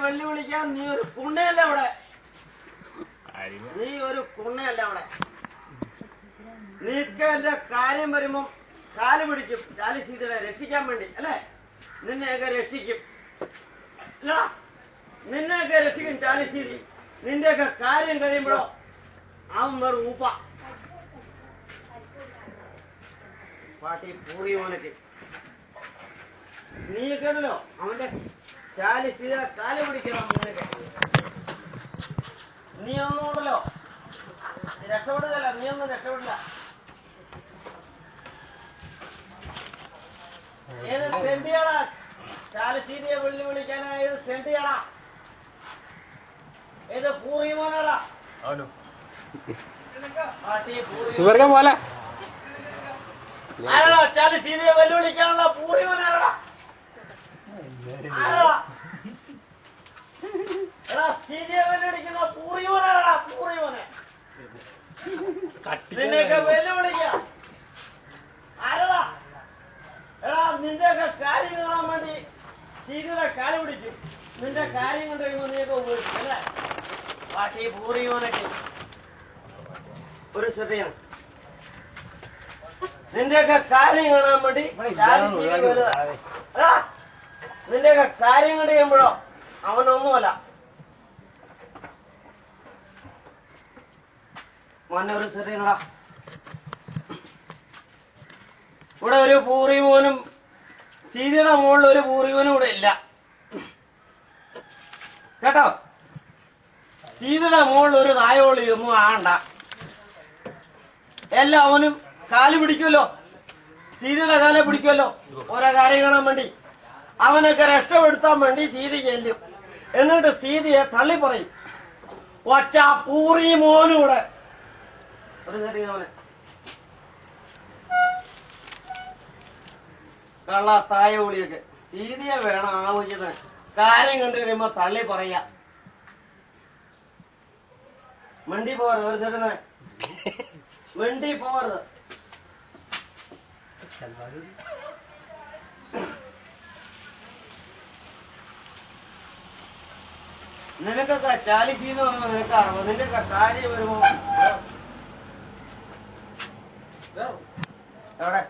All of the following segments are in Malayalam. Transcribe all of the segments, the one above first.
വെല്ലുവിളിക്കാൻ നീ ഒരു കുണ്ണയല്ല അവിടെ, നീ ഒരു കുണ്ണയല്ല അവിടെ. നീക്ക് എന്റെ കാര്യം വരുമ്പോ കാല് പിടിക്കും. ചാലിസീതയെ രക്ഷിക്കാൻ വേണ്ടി അല്ലേ? നിന്നെയൊക്കെ രക്ഷിക്കും, നിന്നെയൊക്കെ രക്ഷിക്കും ചാലിസീതി. നിന്റെയൊക്കെ കാര്യം കഴിയുമ്പോഴോ അവൻ വെറും ഊപ്പ പാട്ടി പൂറിയോനക്ക്. നീ കേട്ടല്ലോ അവന്റെ ചാലിസീത കാല് പിടിക്കണം. നിനക്ക് നീ ഒന്നും ഉണ്ടല്ലോ രക്ഷപ്പെടുകയല്ല, നീ ഒന്നും രക്ഷപ്പെടില്ല. ഏത് തെണ്ടിയാടാ ചാലിസീതിയെ വെല്ലുവിളിക്കാനായത്? തെണ്ടിയാടാ, ഏത് പൂറിമോനാടാ? പോലെ ആരാടാ ചാലിസീതിയെ വെല്ലുവിളിക്കാനുള്ള പൂറിമോനാടാ? എടാ സീതിയെ വെല്ലുവിളിക്കുന്ന പൂറിമോനാടാ? പൂറിമോനെ നിന്നെയൊക്കെ വെല്ലുവിളിക്കാം. ആരടാ? എടാ നിന്റെയൊക്കെ കാര്യം കാണാൻ വേണ്ടി സീതിയുടെ കാല് പിടിക്കും. നിന്റെ കാര്യം കൊണ്ട് കഴിയുമ്പോൾ നീയൊക്കെ ഉപയോഗിക്കും അല്ലേ? പാട്ടി പൂറിയോനൊക്കെ ഒരു ശ്രദ്ധയാണ്. നിന്റെയൊക്കെ കാര്യം കാണാൻ വേണ്ടി നിന്റെയൊക്കെ കാര്യം കണ്ട് കഴിയുമ്പോഴോ അവനൊന്നുമല്ല. മോനെ ഒരു ശ്രദ്ധയാണടാ. ഇവിടെ ഒരു പൂറിമോനും സീതിയുടെ മുകളിൽ ഒരു പൂറിമോനും ഇവിടെ ഇല്ല കേട്ടോ. സീതിയുടെ മുകളിൽ ഒരു തായോളിയൊന്നും ആണ്ട. എല്ലാവനും കാല് പിടിക്കുമല്ലോ, സീതിയുടെ കാലെ പിടിക്കുമല്ലോ ഓരോ കാര്യം കാണാൻ വേണ്ടി. അവനൊക്കെ രക്ഷപ്പെടുത്താൻ വേണ്ടി സീതി ചെല്ലും. എന്നിട്ട് സീതിയെ തള്ളി പറയും. ഒറ്റ പൂറിമോനും കൂടെ ഒരു ശരീരവനെ കള്ള തായോളിയൊക്കെ സീതിയെ വേണം ആവശ്യത്തിന്. കാര്യം കണ്ടു കഴിയുമ്പോ തള്ളി പറയാ. മണ്ടി പോകരുത്, ഒരു ചേട്ടനെ മണ്ടി പോകരുത്. നിനക്കൊക്കെ ചാലിസീന്ന് പറഞ്ഞാൽ നിനക്കറിയോ? നിന്റെയൊക്കെ കാര്യം വരുമ്പോ എവിടെ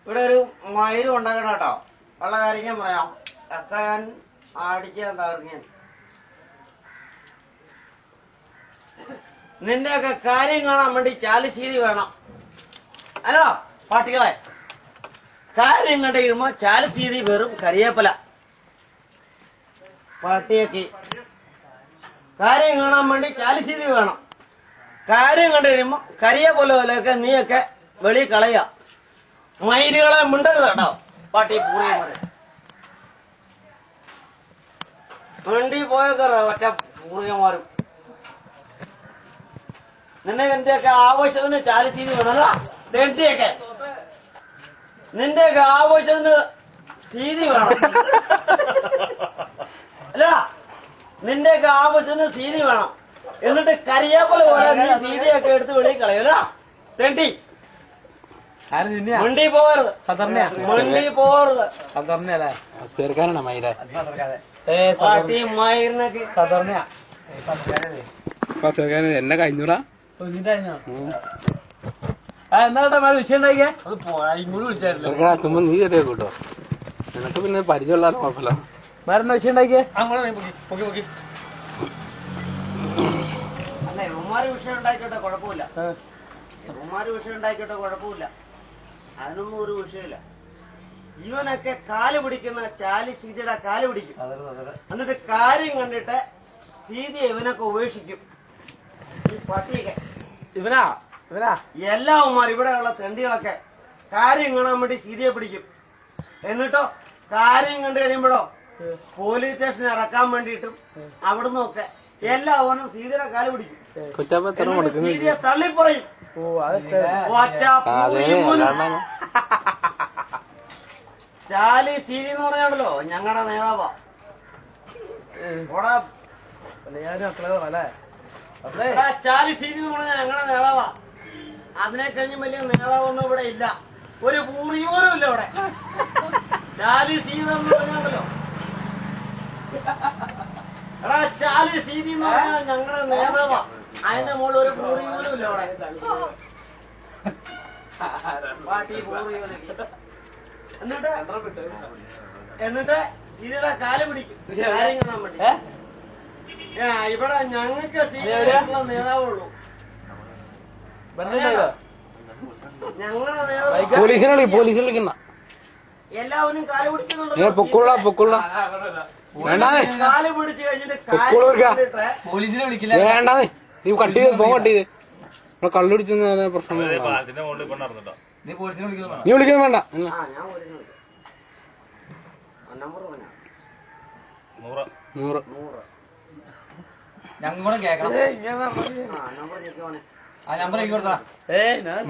ഇവിടെ ഒരു മയിലും ഉണ്ടാക്കണം കേട്ടോ. ഉള്ള കാര്യം ഞാൻ പറയാം. കക്കാൻ അടിക്കാൻ തകർക്കാൻ. നിന്റെയൊക്കെ കാര്യം കാണാൻ വേണ്ടി ചാലിസീതി വേണം അല്ലോ പാട്ടികളെ. കാര്യം കണ്ടു കഴിയുമ്പോ ചാലിസീതി വെറും കരിയേപ്പല. പാട്ടിയൊക്കെ കാര്യം കാണാൻ വേണ്ടി ചാലിസീതി വേണം. കാര്യം കണ്ടു കഴിയുമ്പോ കരിയേപ്പല പോലെയൊക്കെ നീയൊക്കെ വെളി കളയുക. മയിലുകളെ മിണ്ടരുത് കേട്ടോ പാട്ടി പൂറിയന്മാരെ. മിണ്ടി പോയൊക്കെ ഒറ്റ പൂറിയന്മാരും. നിന്നെ എന്റെയൊക്കെ ആവശ്യത്തിന് ചാലിസീതി വേണമല്ല. തെണ്ടിയൊക്കെ നിന്റെയൊക്കെ ആവശ്യത്തിന് സീതി വേണം അല്ല? നിന്റെയൊക്കെ ആവശ്യത്തിന് സീതി വേണം. എന്നിട്ട് കരിയേപ്പല പോലെ നീ സീതിയൊക്കെ എടുത്ത് വെളിയിൽ കളയല്ല. തെണ്ടി മണ്ടി പോകരുത്, മണ്ടി പോകരുത്. ചെറുക്കാനാണ് മയിലെ പാട്ടി മയിലിനൊക്കെ ചെറുക്കാൻ എന്നെ കഴിഞ്ഞൂടാ. എന്നാ വിഷയം ഉണ്ടാക്കിയ തുമ്പ നീ ചെറിയ കൂട്ടോ. നിനക്ക് പിന്നെ പരിചയമുള്ള കുഴപ്പമില്ല. വേറെ വിഷയം ഉണ്ടാക്കിയ അല്ല ഇവന്മാര് വിഷയം ഉണ്ടാക്കിയോട്ടെ കുഴപ്പമില്ല. ഇവന്മാര് വിഷയം ഉണ്ടാക്കിയോട്ടെ കുഴപ്പമില്ല. അതിനൊന്നും ഒരു വിഷയമില്ല. ഇവനൊക്കെ കാല് പിടിക്കുന്ന ചാലിസീതിയുടെ കാല് പിടിക്കും. എന്നിട്ട് കാര്യം കണ്ടിട്ട് സീതിയെ ഇവനൊക്കെ ഉപേക്ഷിക്കും. ഈ പട്ടിയൊക്കെ ഇവനാ എല്ലാവന്മാർ ഇവിടെയുള്ള തെണ്ടികളൊക്കെ കാര്യം കാണാൻ വേണ്ടി സീതിയെ പിടിക്കും. എന്നിട്ടോ കാര്യം കണ്ടു കഴിയുമ്പോഴോ പോലീസ് സ്റ്റേഷനിൽ ഇറക്കാൻ വേണ്ടിയിട്ടും അവിടുന്നൊക്കെ എല്ലാവനും സീതിയുടെ കാല് പിടിക്കും. സീതിയെ തള്ളിപ്പറയും. ചാലിസീതി എന്ന് പറഞ്ഞാണല്ലോ ഞങ്ങളുടെ നേതാവാ. ചാലിസീതി എന്ന് പറഞ്ഞാൽ ഞങ്ങളുടെ നേതാവാ. അതിനെ കഴിഞ്ഞ് വലിയ നേതാവൊന്നും ഇവിടെ ഇല്ല. ഒരു പൂറി പോലും ഇല്ല ഇവിടെ. ചാലി സീതെന്ന് പറഞ്ഞാണല്ലോ. എടാ ചാലി സീതി എന്ന് പറഞ്ഞാൽ ഞങ്ങളുടെ നേതാവാ. അതിന്റെ മുകളിൽ ഒരു പൂറി പോലും ഇല്ല ഇവിടെ. പാട്ടി പൂറി പോലും ഇല്ല. എന്നിട്ട് സീതയുടെ കാല് പിടിക്കും കാര്യം കാണാൻ വേണ്ടി. ഇവിടെ ഞങ്ങൾക്ക് സീതയുള്ള നേതാവുള്ളൂ. ഞങ്ങളുടെ നേതാവ് പോലീസിനെ വിളിക്കണ്ട. എല്ലാവരും കാല് പിടിക്കുന്നുണ്ടല്ലോ. പൊക്കുള്ള കാല് പിടിച്ചു കഴിഞ്ഞിട്ട് പോലീസിനെ വിളിക്കില്ല. വേണ്ടാന്ന് നീ കട്ട് ചെയ്ത് ഫോൺ കട്ട് ചെയ്ത് കള്ളുപിടിച്ചു പ്രശ്നം. നീ വിളിക്കുന്നു വേണ്ട. ഞാൻ നമ്പർ പറഞ്ഞ 100. ഞങ്ങൾ കൂടെ കേക്കണം. നമ്പർ ആ നമ്പർ എനിക്ക് കൊടുത്താ.